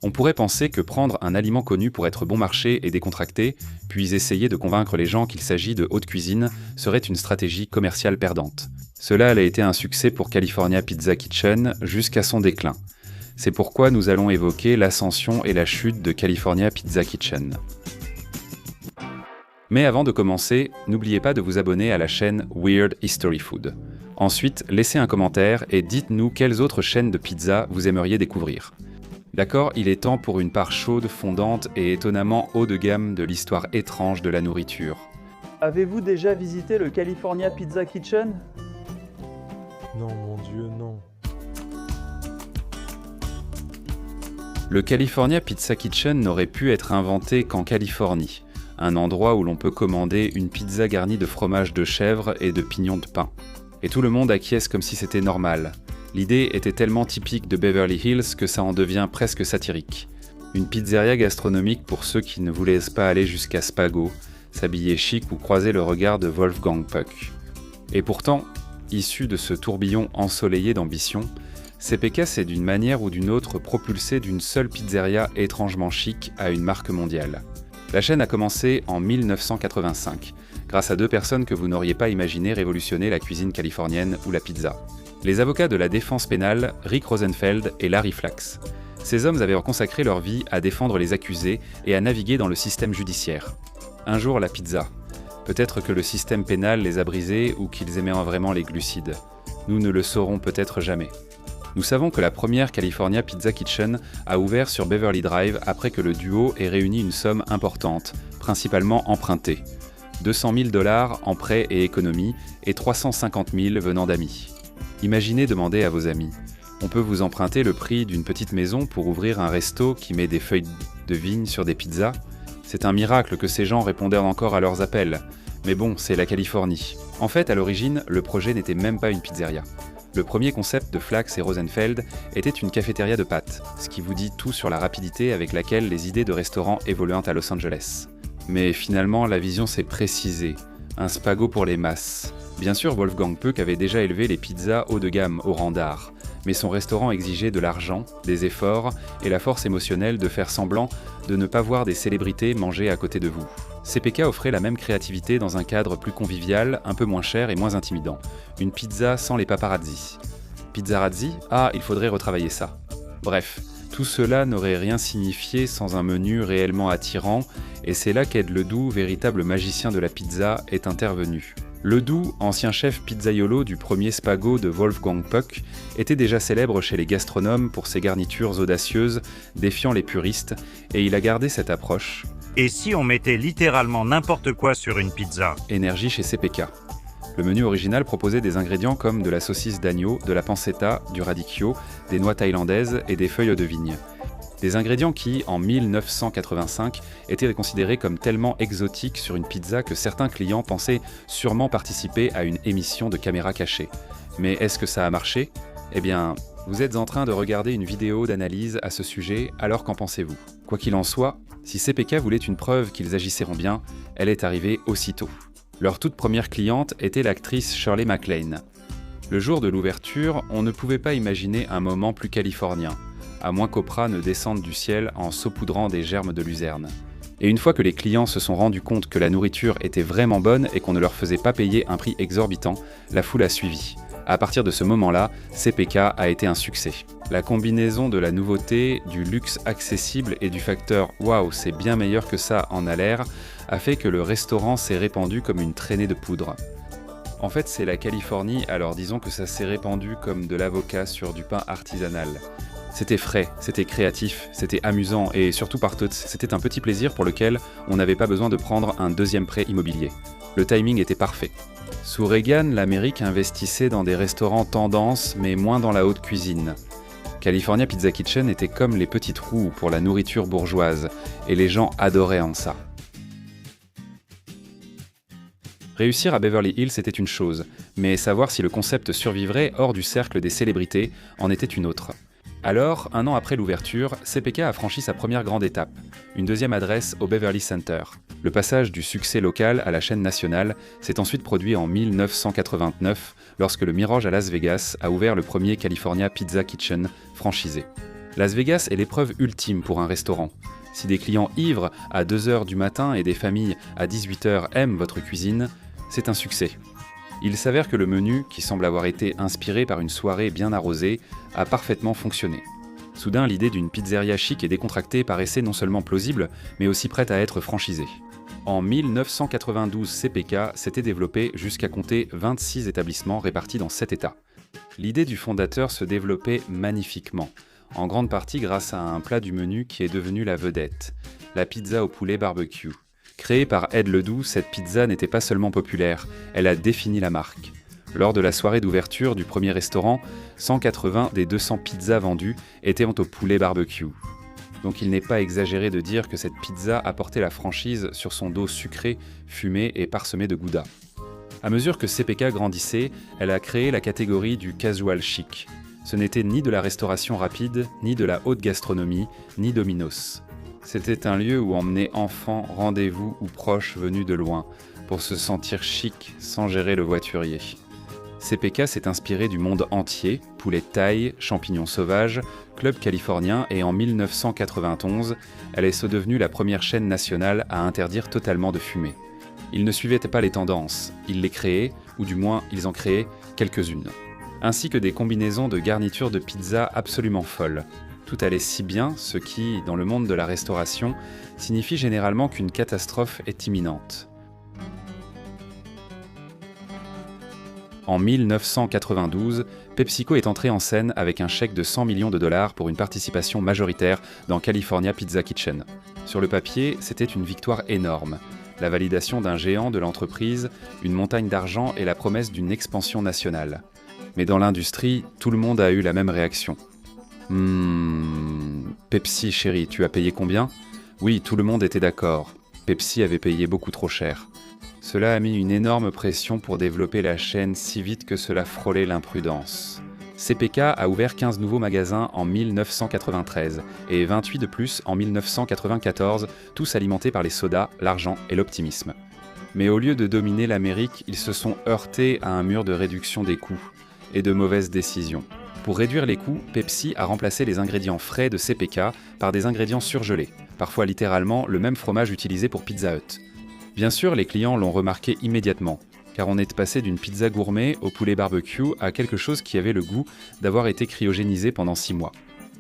On pourrait penser que prendre un aliment connu pour être bon marché et décontracté, puis essayer de convaincre les gens qu'il s'agit de haute cuisine, serait une stratégie commerciale perdante. Cela a été un succès pour California Pizza Kitchen jusqu'à son déclin. C'est pourquoi nous allons évoquer l'ascension et la chute de California Pizza Kitchen. Mais avant de commencer, n'oubliez pas de vous abonner à la chaîne Weird History Food. Ensuite, laissez un commentaire et dites-nous quelles autres chaînes de pizza vous aimeriez découvrir. D'accord, il est temps pour une part chaude, fondante et étonnamment haut de gamme de l'histoire étrange de la nourriture. Avez-vous déjà visité le California Pizza Kitchen? Non, mon Dieu, non. Le California Pizza Kitchen n'aurait pu être inventé qu'en Californie, un endroit où l'on peut commander une pizza garnie de fromage de chèvre et de pignons de pain. Et tout le monde acquiesce comme si c'était normal. L'idée était tellement typique de Beverly Hills que ça en devient presque satirique. Une pizzeria gastronomique pour ceux qui ne vous laissent pas aller jusqu'à Spago, s'habiller chic ou croiser le regard de Wolfgang Puck. Et pourtant, issu de ce tourbillon ensoleillé d'ambition, CPK s'est d'une manière ou d'une autre propulsé d'une seule pizzeria étrangement chic à une marque mondiale. La chaîne a commencé en 1985, grâce à deux personnes que vous n'auriez pas imaginé révolutionner la cuisine californienne ou la pizza. Les avocats de la défense pénale, Rick Rosenfeld et Larry Flax. Ces hommes avaient consacré leur vie à défendre les accusés et à naviguer dans le système judiciaire. Un jour, la pizza. Peut-être que le système pénal les a brisés ou qu'ils aimaient vraiment les glucides. Nous ne le saurons peut-être jamais. Nous savons que la première California Pizza Kitchen a ouvert sur Beverly Drive après que le duo ait réuni une somme importante, principalement empruntée. 200 000 $ en prêts et économies et 350 000 venant d'amis. Imaginez demander à vos amis « On peut vous emprunter le prix d'une petite maison pour ouvrir un resto qui met des feuilles de vigne sur des pizzas ?» C'est un miracle que ces gens répondèrent encore à leurs appels. Mais bon, c'est la Californie. En fait, à l'origine, le projet n'était même pas une pizzeria. Le premier concept de Flax et Rosenfeld était une cafétéria de pâtes, ce qui vous dit tout sur la rapidité avec laquelle les idées de restaurants évoluent à Los Angeles. Mais finalement, la vision s'est précisée. Un spago pour les masses. Bien sûr, Wolfgang Puck avait déjà élevé les pizzas haut de gamme au rang d'art, mais son restaurant exigeait de l'argent, des efforts et la force émotionnelle de faire semblant de ne pas voir des célébrités manger à côté de vous. CPK offrait la même créativité dans un cadre plus convivial, un peu moins cher et moins intimidant. Une pizza sans les paparazzi. Pizzarazzi? Ah, il faudrait retravailler ça. Bref, tout cela n'aurait rien signifié sans un menu réellement attirant, et c'est là qu'Ed Ledoux, véritable magicien de la pizza, est intervenu. Ledoux, ancien chef pizzaiolo du premier spago de Wolfgang Puck, était déjà célèbre chez les gastronomes pour ses garnitures audacieuses, défiant les puristes, et il a gardé cette approche. Et si on mettait littéralement n'importe quoi sur une pizza? Énergie chez CPK. Le menu original proposait des ingrédients comme de la saucisse d'agneau, de la pancetta, du radicchio, des noix thaïlandaises et des feuilles de vigne. Des ingrédients qui, en 1985, étaient considérés comme tellement exotiques sur une pizza que certains clients pensaient sûrement participer à une émission de caméra cachée. Mais est-ce que ça a marché? Eh bien, vous êtes en train de regarder une vidéo d'analyse à ce sujet, alors qu'en pensez-vous? Quoi qu'il en soit, si CPK voulait une preuve qu'ils agissaient bien, elle est arrivée aussitôt. Leur toute première cliente était l'actrice Shirley MacLaine. Le jour de l'ouverture, on ne pouvait pas imaginer un moment plus californien, à moins qu'Oprah ne descende du ciel en saupoudrant des germes de luzerne. Et une fois que les clients se sont rendus compte que la nourriture était vraiment bonne et qu'on ne leur faisait pas payer un prix exorbitant, la foule a suivi. À partir de ce moment-là, CPK a été un succès. La combinaison de la nouveauté, du luxe accessible et du facteur « Waouh, c'est bien meilleur que ça en a l'air » a fait que le restaurant s'est répandu comme une traînée de poudre. En fait, c'est la Californie, alors disons que ça s'est répandu comme de l'avocat sur du pain artisanal. C'était frais, c'était créatif, c'était amusant et surtout c'était un petit plaisir pour lequel on n'avait pas besoin de prendre un deuxième prêt immobilier. Le timing était parfait. Sous Reagan, l'Amérique investissait dans des restaurants tendance mais moins dans la haute cuisine. California Pizza Kitchen était comme les petites roues pour la nourriture bourgeoise et les gens adoraient en ça. Réussir à Beverly Hills était une chose, mais savoir si le concept survivrait hors du cercle des célébrités en était une autre. Alors, un an après l'ouverture, CPK a franchi sa première grande étape, une deuxième adresse au Beverly Center. Le passage du succès local à la chaîne nationale s'est ensuite produit en 1989, lorsque le Mirage à Las Vegas a ouvert le premier California Pizza Kitchen franchisé. Las Vegas est l'épreuve ultime pour un restaurant. Si des clients ivres à 2h du matin et des familles à 18h aiment votre cuisine, c'est un succès. Il s'avère que le menu, qui semble avoir été inspiré par une soirée bien arrosée, a parfaitement fonctionné. Soudain, l'idée d'une pizzeria chic et décontractée paraissait non seulement plausible, mais aussi prête à être franchisée. En 1992, CPK s'était développé jusqu'à compter 26 établissements répartis dans 7 États. L'idée du fondateur se développait magnifiquement, en grande partie grâce à un plat du menu qui est devenu la vedette, la pizza au poulet barbecue. Créée par Ed Ledoux, cette pizza n'était pas seulement populaire, elle a défini la marque. Lors de la soirée d'ouverture du premier restaurant, 180 des 200 pizzas vendues étaient au poulet barbecue. Donc il n'est pas exagéré de dire que cette pizza a porté la franchise sur son dos sucré, fumé et parsemé de gouda. À mesure que CPK grandissait, elle a créé la catégorie du casual chic. Ce n'était ni de la restauration rapide, ni de la haute gastronomie, ni Domino's. C'était un lieu où emmener enfants, rendez-vous ou proches venus de loin, pour se sentir chic sans gérer le voiturier. CPK s'est inspiré du monde entier, poulet de taille, champignons sauvages, club californien et en 1991, elle est devenue la première chaîne nationale à interdire totalement de fumer. Ils ne suivaient pas les tendances, ils les créaient, ou du moins ils en créaient quelques-unes. Ainsi que des combinaisons de garnitures de pizza absolument folles. Tout allait si bien, ce qui, dans le monde de la restauration, signifie généralement qu'une catastrophe est imminente. En 1992, PepsiCo est entré en scène avec un chèque de 100 millions de dollars pour une participation majoritaire dans California Pizza Kitchen. Sur le papier, c'était une victoire énorme. La validation d'un géant de l'entreprise, une montagne d'argent et la promesse d'une expansion nationale. Mais dans l'industrie, tout le monde a eu la même réaction. Pepsi, chérie, tu as payé combien ? Oui, tout le monde était d'accord. Pepsi avait payé beaucoup trop cher. Cela a mis une énorme pression pour développer la chaîne si vite que cela frôlait l'imprudence. CPK a ouvert 15 nouveaux magasins en 1993 et 28 de plus en 1994, tous alimentés par les sodas, l'argent et l'optimisme. Mais au lieu de dominer l'Amérique, ils se sont heurtés à un mur de réduction des coûts et de mauvaises décisions. Pour réduire les coûts, Pepsi a remplacé les ingrédients frais de CPK par des ingrédients surgelés, parfois littéralement le même fromage utilisé pour Pizza Hut. Bien sûr, les clients l'ont remarqué immédiatement, car on est passé d'une pizza gourmet au poulet barbecue à quelque chose qui avait le goût d'avoir été cryogénisé pendant 6 mois.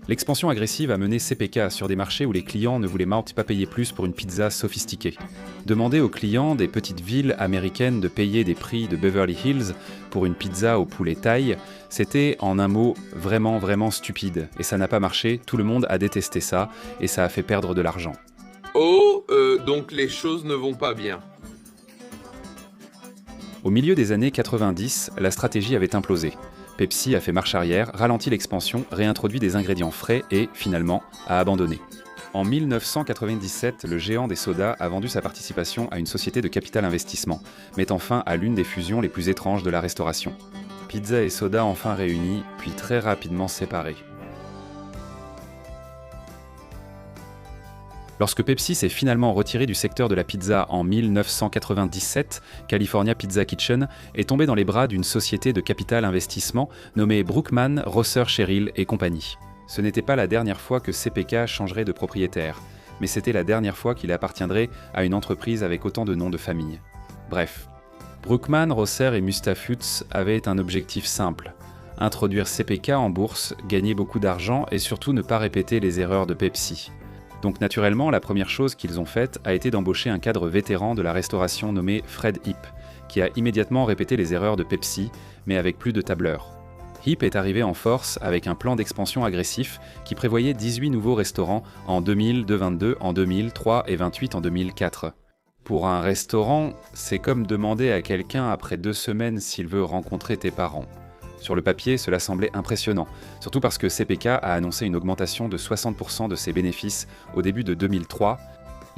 L'expansion agressive a mené CPK sur des marchés où les clients ne voulaient pas payer plus pour une pizza sophistiquée. Demander aux clients des petites villes américaines de payer des prix de Beverly Hills pour une pizza au poulet thaï, c'était en un mot vraiment stupide. Et ça n'a pas marché, tout le monde a détesté ça, et ça a fait perdre de l'argent. Donc les choses ne vont pas bien. Au milieu des années 90, la stratégie avait implosé. Pepsi a fait marche arrière, ralenti l'expansion, réintroduit des ingrédients frais et, finalement, a abandonné. En 1997, le géant des sodas a vendu sa participation à une société de capital investissement, mettant fin à l'une des fusions les plus étranges de la restauration. Pizza et soda enfin réunis, puis très rapidement séparés. Lorsque Pepsi s'est finalement retiré du secteur de la pizza en 1997, California Pizza Kitchen est tombé dans les bras d'une société de capital investissement nommée Brookman, Rosser, Sherrill et compagnie. Ce n'était pas la dernière fois que CPK changerait de propriétaire, mais c'était la dernière fois qu'il appartiendrait à une entreprise avec autant de noms de famille. Bref, Brookman, Rosser et Mustafoods avaient un objectif simple: introduire CPK en bourse, gagner beaucoup d'argent et surtout ne pas répéter les erreurs de Pepsi. Donc naturellement, la première chose qu'ils ont faite a été d'embaucher un cadre vétéran de la restauration nommé Fred Heap, qui a immédiatement répété les erreurs de Pepsi, mais avec plus de tableurs. Heap est arrivé en force avec un plan d'expansion agressif qui prévoyait 18 nouveaux restaurants en 2000, 22 en 2003 et 28 en 2004. Pour un restaurant, c'est comme demander à quelqu'un après 2 semaines s'il veut rencontrer tes parents. Sur le papier, cela semblait impressionnant, surtout parce que CPK a annoncé une augmentation de 60% de ses bénéfices au début de 2003.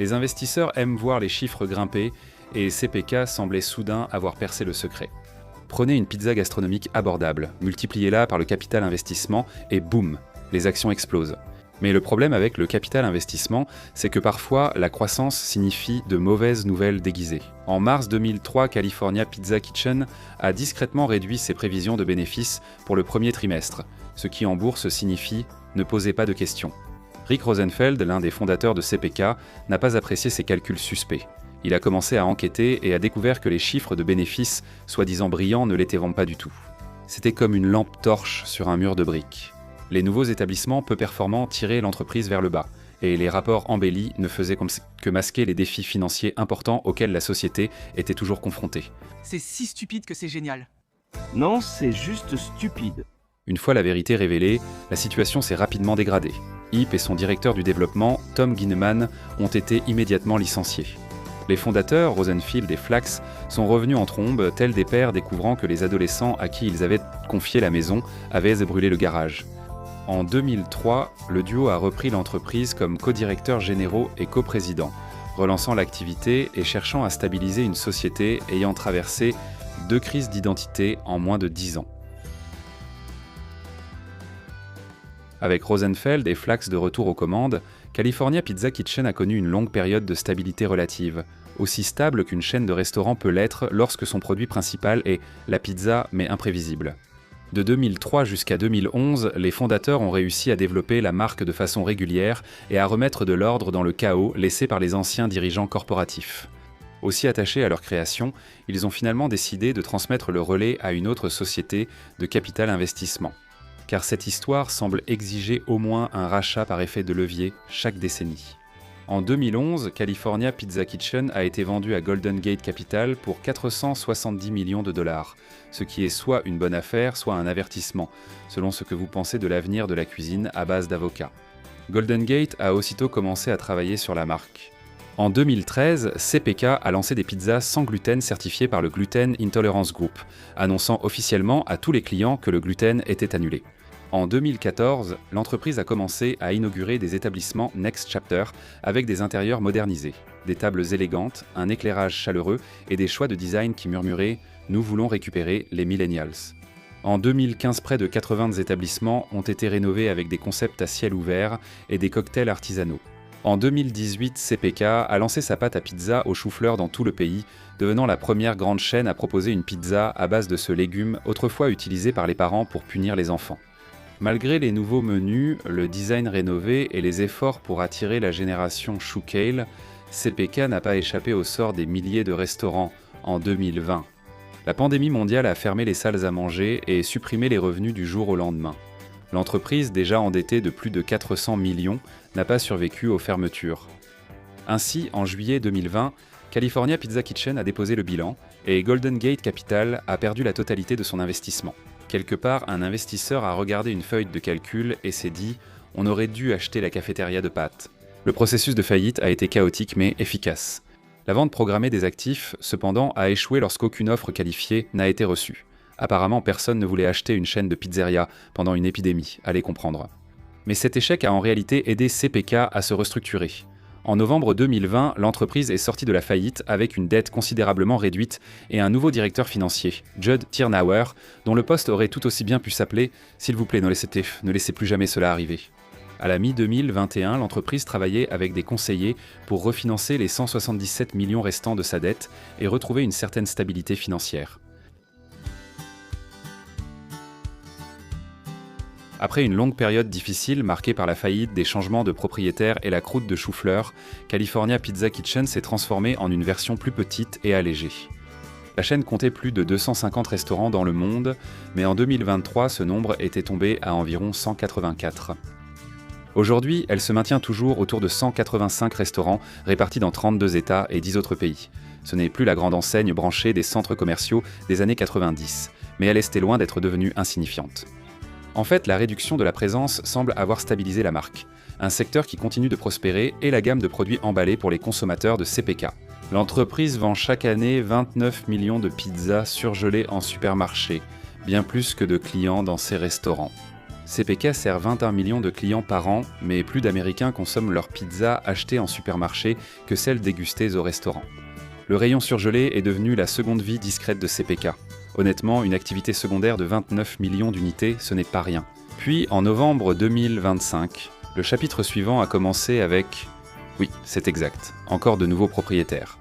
Les investisseurs aiment voir les chiffres grimper et CPK semblait soudain avoir percé le secret. Prenez une pizza gastronomique abordable, multipliez-la par le capital investissement et boum, les actions explosent. Mais le problème avec le capital investissement, c'est que parfois la croissance signifie de mauvaises nouvelles déguisées. En mars 2003, California Pizza Kitchen a discrètement réduit ses prévisions de bénéfices pour le premier trimestre, ce qui en bourse signifie ne posez pas de questions. Rick Rosenfeld, l'un des fondateurs de CPK, n'a pas apprécié ces calculs suspects. Il a commencé à enquêter et a découvert que les chiffres de bénéfices, soi-disant brillants, ne l'étaient pas du tout. C'était comme une lampe torche sur un mur de briques. Les nouveaux établissements peu performants tiraient l'entreprise vers le bas, et les rapports embellis ne faisaient que masquer les défis financiers importants auxquels la société était toujours confrontée. C'est si stupide que c'est génial. Non, c'est juste stupide. Une fois la vérité révélée, la situation s'est rapidement dégradée. Heap et son directeur du développement, Tom Ginneman, ont été immédiatement licenciés. Les fondateurs, Rosenfield et Flax, sont revenus en trombe, tels des pères découvrant que les adolescents à qui ils avaient confié la maison avaient brûlé le garage. En 2003, le duo a repris l'entreprise comme co-directeurs généraux et coprésidents, relançant l'activité et cherchant à stabiliser une société ayant traversé 2 crises d'identité en moins de 10 ans. Avec Rosenfeld et Flax de retour aux commandes, California Pizza Kitchen a connu une longue période de stabilité relative, aussi stable qu'une chaîne de restaurants peut l'être lorsque son produit principal est la pizza mais imprévisible. De 2003 jusqu'à 2011, les fondateurs ont réussi à développer la marque de façon régulière et à remettre de l'ordre dans le chaos laissé par les anciens dirigeants corporatifs. Aussi attachés à leur création, ils ont finalement décidé de transmettre le relais à une autre société de capital investissement. Car cette histoire semble exiger au moins un rachat par effet de levier chaque décennie. En 2011, California Pizza Kitchen a été vendu à Golden Gate Capital pour 470 millions de dollars, ce qui est soit une bonne affaire, soit un avertissement, selon ce que vous pensez de l'avenir de la cuisine à base d'avocats. Golden Gate a aussitôt commencé à travailler sur la marque. En 2013, CPK a lancé des pizzas sans gluten certifiées par le Gluten Intolerance Group, annonçant officiellement à tous les clients que le gluten était annulé. En 2014, l'entreprise a commencé à inaugurer des établissements Next Chapter avec des intérieurs modernisés, des tables élégantes, un éclairage chaleureux et des choix de design qui murmuraient « Nous voulons récupérer les millennials ». En 2015, près de 80 établissements ont été rénovés avec des concepts à ciel ouvert et des cocktails artisanaux. En 2018, CPK a lancé sa pâte à pizza au chou-fleur dans tout le pays, devenant la première grande chaîne à proposer une pizza à base de ce légume autrefois utilisé par les parents pour punir les enfants. Malgré les nouveaux menus, le design rénové et les efforts pour attirer la génération chou-kale, CPK n'a pas échappé au sort des milliers de restaurants en 2020. La pandémie mondiale a fermé les salles à manger et supprimé les revenus du jour au lendemain. L'entreprise, déjà endettée de plus de 400 millions, n'a pas survécu aux fermetures. Ainsi, en juillet 2020, California Pizza Kitchen a déposé le bilan et Golden Gate Capital a perdu la totalité de son investissement. Quelque part, un investisseur a regardé une feuille de calcul et s'est dit « on aurait dû acheter la cafétéria de pâtes ». Le processus de faillite a été chaotique mais efficace. La vente programmée des actifs, cependant, a échoué lorsqu'aucune offre qualifiée n'a été reçue. Apparemment, personne ne voulait acheter une chaîne de pizzeria pendant une épidémie, allez comprendre. Mais cet échec a en réalité aidé CPK à se restructurer. En novembre 2020, l'entreprise est sortie de la faillite avec une dette considérablement réduite et un nouveau directeur financier, Judd Tiernauer, dont le poste aurait tout aussi bien pu s'appeler « S'il vous plaît, ne laissez plus jamais cela arriver ». À la mi-2021, l'entreprise travaillait avec des conseillers pour refinancer les 177 millions restants de sa dette et retrouver une certaine stabilité financière. Après une longue période difficile marquée par la faillite, des changements de propriétaires et la croûte de chou-fleur, California Pizza Kitchen s'est transformée en une version plus petite et allégée. La chaîne comptait plus de 250 restaurants dans le monde, mais en 2023, ce nombre était tombé à environ 184. Aujourd'hui, elle se maintient toujours autour de 185 restaurants répartis dans 32 États et 10 autres pays. Ce n'est plus la grande enseigne branchée des centres commerciaux des années 90, mais elle est loin d'être devenue insignifiante. En fait, la réduction de la présence semble avoir stabilisé la marque, un secteur qui continue de prospérer et la gamme de produits emballés pour les consommateurs de CPK. L'entreprise vend chaque année 29 millions de pizzas surgelées en supermarché, bien plus que de clients dans ses restaurants. CPK sert 21 millions de clients par an, mais plus d'Américains consomment leurs pizzas achetées en supermarché que celles dégustées au restaurant. Le rayon surgelé est devenu la seconde vie discrète de CPK. Honnêtement, une activité secondaire de 29 millions d'unités, ce n'est pas rien. Puis, en novembre 2025, le chapitre suivant a commencé avec... Oui, c'est exact, encore de nouveaux propriétaires.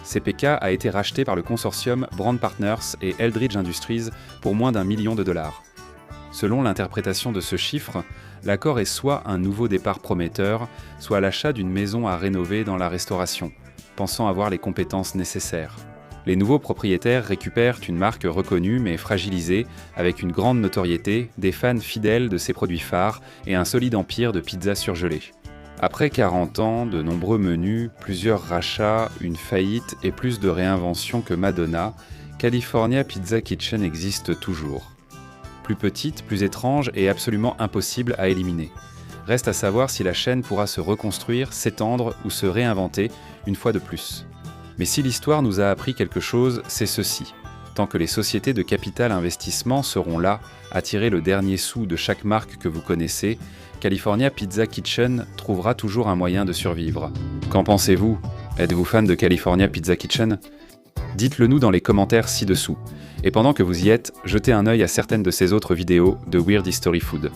CPK a été racheté par le consortium Brand Partners et Eldridge Industries pour moins d'1 million de dollars. Selon l'interprétation de ce chiffre, l'accord est soit un nouveau départ prometteur, soit l'achat d'une maison à rénover dans la restauration, pensant avoir les compétences nécessaires. Les nouveaux propriétaires récupèrent une marque reconnue mais fragilisée, avec une grande notoriété, des fans fidèles de ses produits phares et un solide empire de pizzas surgelées. Après 40 ans, de nombreux menus, plusieurs rachats, une faillite et plus de réinventions que Madonna, California Pizza Kitchen existe toujours. Plus petite, plus étrange et absolument impossible à éliminer. Reste à savoir si la chaîne pourra se reconstruire, s'étendre ou se réinventer une fois de plus. Mais si l'histoire nous a appris quelque chose, c'est ceci. Tant que les sociétés de capital investissement seront là, à tirer le dernier sou de chaque marque que vous connaissez, California Pizza Kitchen trouvera toujours un moyen de survivre. Qu'en pensez-vous ? Êtes-vous fan de California Pizza Kitchen ? Dites-le nous dans les commentaires ci-dessous. Et pendant que vous y êtes, jetez un œil à certaines de ces autres vidéos de Weird History Food.